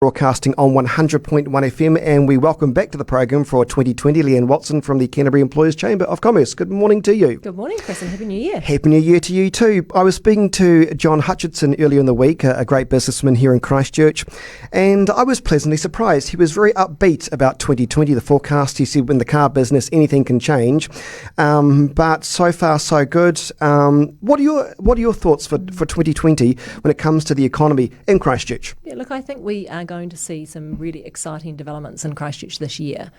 Broadcasting on 100.1 FM, and we welcome back to the program for 2020 Leeann Watson from the Canterbury Employers Chamber of Commerce. Good morning to you. Good morning, Chris, and Happy New Year. Happy New Year to you too. I was speaking to John Hutchinson earlier in the week, a great businessman here in Christchurch, and I was pleasantly surprised. He was very upbeat about 2020, the forecast. He said in the car business anything can change, but so far so good. What are your thoughts for 2020 when it comes to the economy in Christchurch? Yeah, look, I think we are going to see some really exciting developments in Christchurch this year.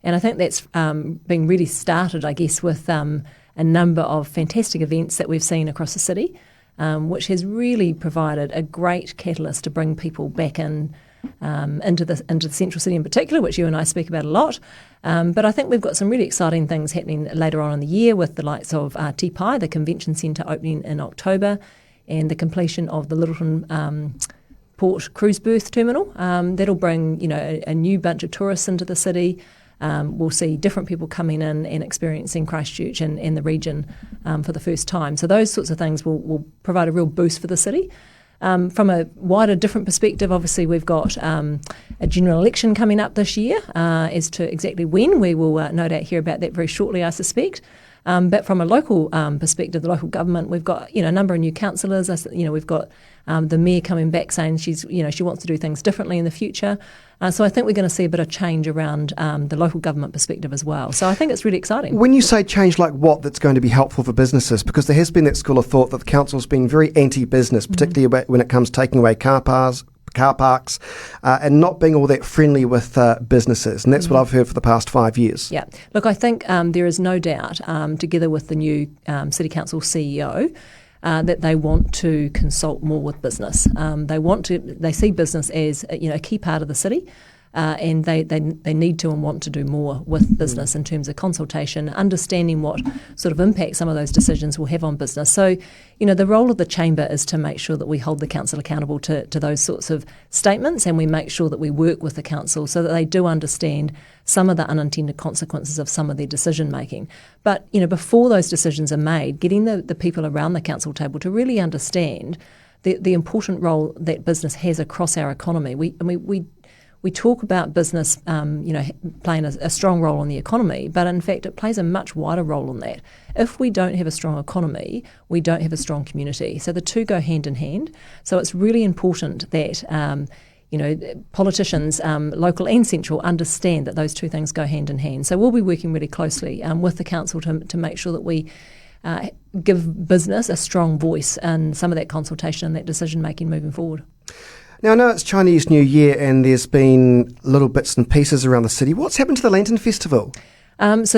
And I think that's been really started, I guess, with a number of fantastic events that we've seen across the city, which has really provided a great catalyst to bring people back into the central city in particular, which you and I speak about a lot. But I think we've got some really exciting things happening later on in the year with the likes of TPI, the convention centre, opening in October, and the completion of the Littleton Port Cruise Berth Terminal. That'll bring a new bunch of tourists into the city. We'll see different people coming in and experiencing Christchurch and the region for the first time. So those sorts of things will provide a real boost for the city. From a wider, different perspective, obviously we've got a general election coming up this year. As to exactly when, we will no doubt hear about that very shortly, I suspect. But from a local perspective, the local government, we've got a number of new councillors. We've got the mayor coming back saying she wants to do things differently in the future. So I think we're going to see a bit of change around the local government perspective as well. So I think it's really exciting. When you say change, like what that's going to be helpful for businesses? Because there has been that school of thought that the council's been very anti-business, particularly when it comes to taking away car parks and not being all that friendly with businesses. And that's what I've heard for the past 5 years. Yeah. Look, I think there is no doubt, together with the new City Council CEO, that they want to consult more with business. They see business as a key part of the city. And they need to and want to do more with business in terms of consultation, understanding what sort of impact some of those decisions will have on business. So, the role of the chamber is to make sure that we hold the council accountable to those sorts of statements, and we make sure that we work with the council so that they do understand some of the unintended consequences of some of their decision making. But, before those decisions are made, getting the people around the council table to really understand the important role that business has across our economy. We talk about business, playing a strong role in the economy, but in fact it plays a much wider role in that. If we don't have a strong economy, we don't have a strong community. So the two go hand in hand. So it's really important that politicians, local and central, understand that those two things go hand in hand. So we'll be working really closely with the council to make sure that we give business a strong voice in some of that consultation and that decision making moving forward. Now, I know it's Chinese New Year and there's been little bits and pieces around the city. What's happened to the Lantern Festival? I missed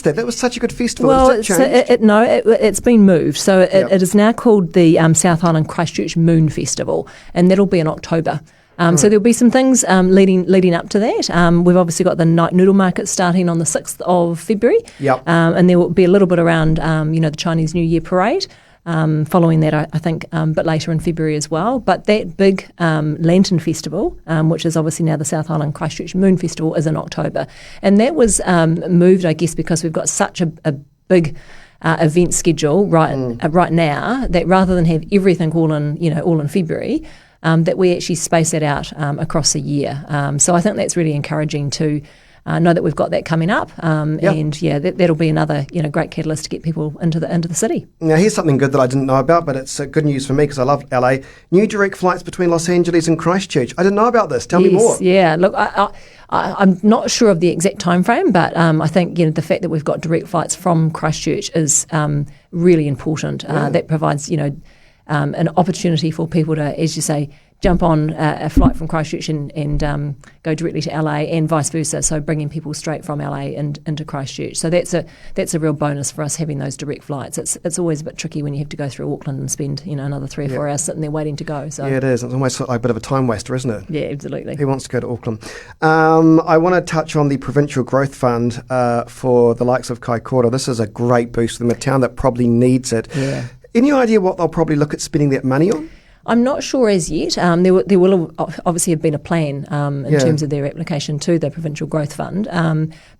that. That was such a good festival. Well, it's been moved. So it is now called the South Island Christchurch Moon Festival, and that'll be in October. So there'll be some things leading up to that. We've obviously got the night noodle market starting on the 6th of February. Yep. And there will be a little bit around, the Chinese New Year parade. Following that, I think, a bit later in February as well. But that big Lantern Festival, which is obviously now the South Island Christchurch Moon Festival, is in October. And that was moved, I guess, because we've got such a big event schedule right now that rather than have everything all in February, that we actually space that out across a year. So I think that's really encouraging to know that we've got that coming up, and that'll be another great catalyst to get people into the city. Now here's something good that I didn't know about, but it's good news for me because I love LA. New direct flights between Los Angeles and Christchurch. I didn't know about this. Tell me more. Yeah, look, I'm not sure of the exact time frame, but I think the fact that we've got direct flights from Christchurch is really important. That provides an opportunity for people to, as you say, jump on a flight from Christchurch and go directly to LA and vice versa. So bringing people straight from LA into Christchurch. So that's a real bonus for us having those direct flights. It's always a bit tricky when you have to go through Auckland and spend another 3 or 4 hours sitting there waiting to go. So yeah, it is. It's almost like a bit of a time waster, isn't it? Yeah, absolutely. Who wants to go to Auckland? I want to touch on the Provincial Growth Fund for the likes of Kaikoura. This is a great boost for them, a town that probably needs it. Yeah. Any idea what they'll probably look at spending that money on? I'm not sure as yet. There will obviously have been a plan in terms of their application to the Provincial Growth Fund,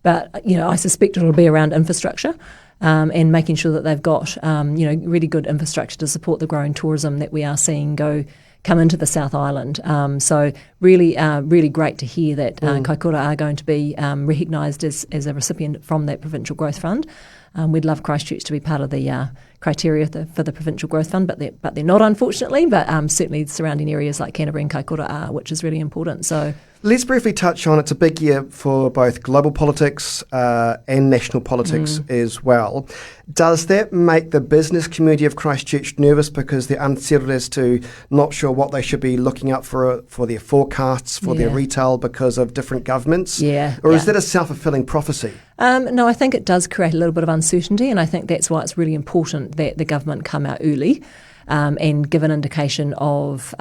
but I suspect it'll be around infrastructure and making sure that they've got really good infrastructure to support the growing tourism that we are seeing go come into the South Island. So really great to hear that Kaikoura are going to be recognised as a recipient from that Provincial Growth Fund. We'd love Christchurch to be part of the criteria for the Provincial Growth Fund, but they're not, unfortunately. But certainly surrounding areas like Canterbury and Kaikoura are, which is really important. So let's briefly touch on, it's a big year for both global politics and national politics as well. Does that make the business community of Christchurch nervous because they're unsettled as to not sure what they should be looking up for their forecasts, for their retail because of different governments? Yeah. Or is that a self-fulfilling prophecy? No, I think it does create a little bit of uncertainty, and I think that's why it's really important that the government come out early and give an indication of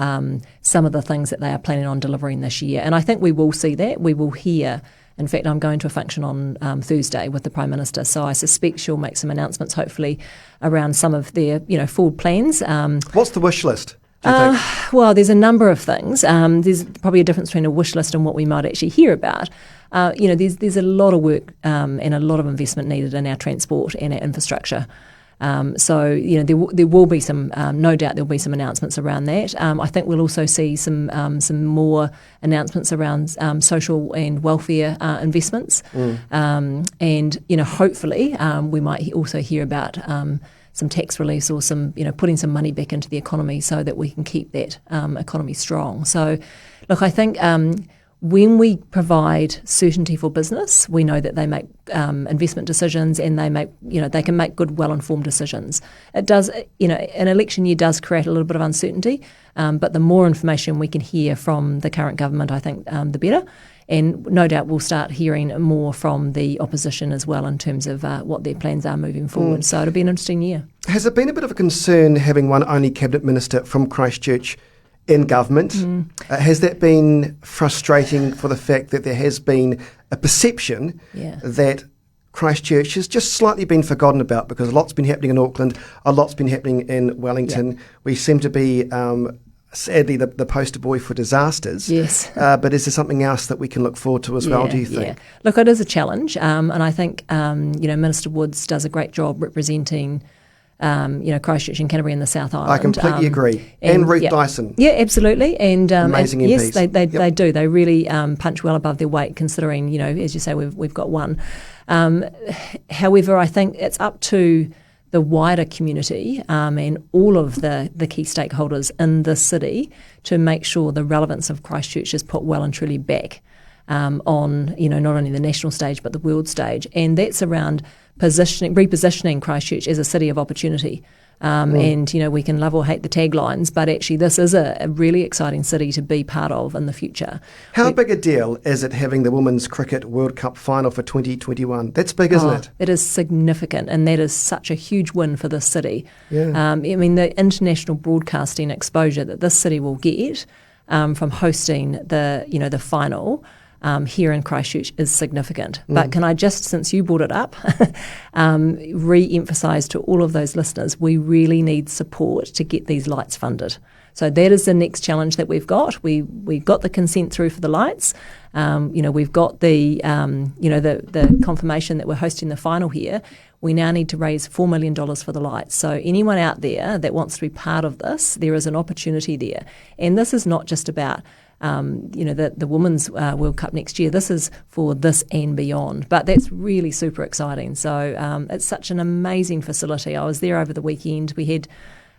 some of the things that they are planning on delivering this year. And I think we will see that. We will hear. In fact, I'm going to a function on Thursday with the Prime Minister, so I suspect she'll make some announcements, hopefully, around some of their forward plans. What's the wish list, do you think? Well, there's a number of things. There's probably a difference between a wish list and what we might actually hear about. There's a lot of work and a lot of investment needed in our transport and our infrastructure. There will be some, no doubt there'll be some announcements around that. I think we'll also see some more announcements around social and welfare investments. Hopefully we might also hear about some tax reliefs or some, putting some money back into the economy so that we can keep that economy strong. So, look, I think when we provide certainty for business, we know that they make investment decisions and they can make good, well-informed decisions. It does, an election year does create a little bit of uncertainty, but the more information we can hear from the current government, I think the better. And no doubt we'll start hearing more from the opposition as well in terms of what their plans are moving forward. So it'll be an interesting year. Has it been a bit of a concern having one only Cabinet Minister from Christchurch in government? Has that been frustrating for the fact that there has been a perception that Christchurch has just slightly been forgotten about because a lot's been happening in Auckland, a lot's been happening in Wellington. We seem to be, sadly, the poster boy for disasters. Yes. But is there something else that we can look forward to as well, do you think? Yeah. Look, it is a challenge, and I think, Minister Woods does a great job representing Christchurch and Canterbury in the South Island. I completely agree. And Ruth Dyson. Yeah, absolutely. And amazing MPs. Yes, they do. They really punch well above their weight considering, as you say, we've got one. However, I think it's up to the wider community and all of the key stakeholders in the city to make sure the relevance of Christchurch is put well and truly back on, not only the national stage but the world stage. And that's around repositioning Christchurch as a city of opportunity. And, we can love or hate the taglines, but actually this is a really exciting city to be part of in the future. How big a deal is it having the Women's Cricket World Cup final for 2021? That's big, isn't it? It is significant, and that is such a huge win for this city. Yeah. The international broadcasting exposure that this city will get from hosting the final here in Christchurch is significant. But can I just, since you brought it up, re-emphasise to all of those listeners, we really need support to get these lights funded. So that is the next challenge that we've got. We've got the consent through for the lights. We've got the confirmation that we're hosting the final here. We now need to raise $4 million for the lights. So anyone out there that wants to be part of this, there is an opportunity there. And this is not just about the Women's World Cup next year. This is for this and beyond. But that's really super exciting. So it's such an amazing facility. I was there over the weekend. We had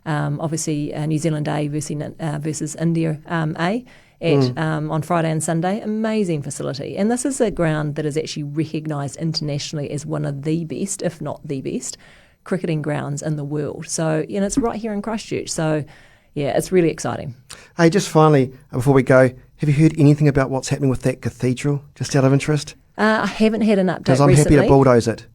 obviously New Zealand A versus India A on Friday and Sunday. Amazing facility. And this is a ground that is actually recognised internationally as one of the best, if not the best, cricketing grounds in the world. So, it's right here in Christchurch. So, yeah, it's really exciting. Hey, just finally, before we go, have you heard anything about what's happening with that cathedral, just out of interest? I haven't had an update because I'm recently. happy to bulldoze it.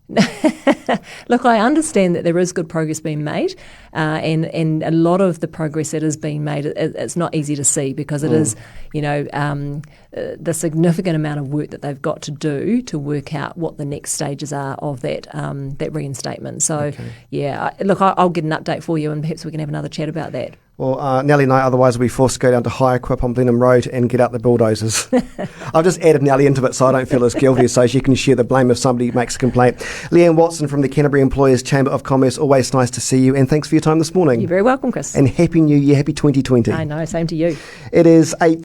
Look, I understand that there is good progress being made, and a lot of the progress that is being made, it's not easy to see because it is, the significant amount of work that they've got to do to work out what the next stages are of that reinstatement. So, I'll get an update for you, and perhaps we can have another chat about that. Well, Nellie and I otherwise will be forced to go down to Highquip on Blenheim Road and get out the bulldozers. I've just added Nellie into it so I don't feel as guilty, so she can share the blame if somebody makes a complaint. Leeann Watson from the Canterbury Employers Chamber of Commerce, always nice to see you, and thanks for your time this morning. You're very welcome, Chris. And Happy New Year, happy 2020. I know, same to you. It is 8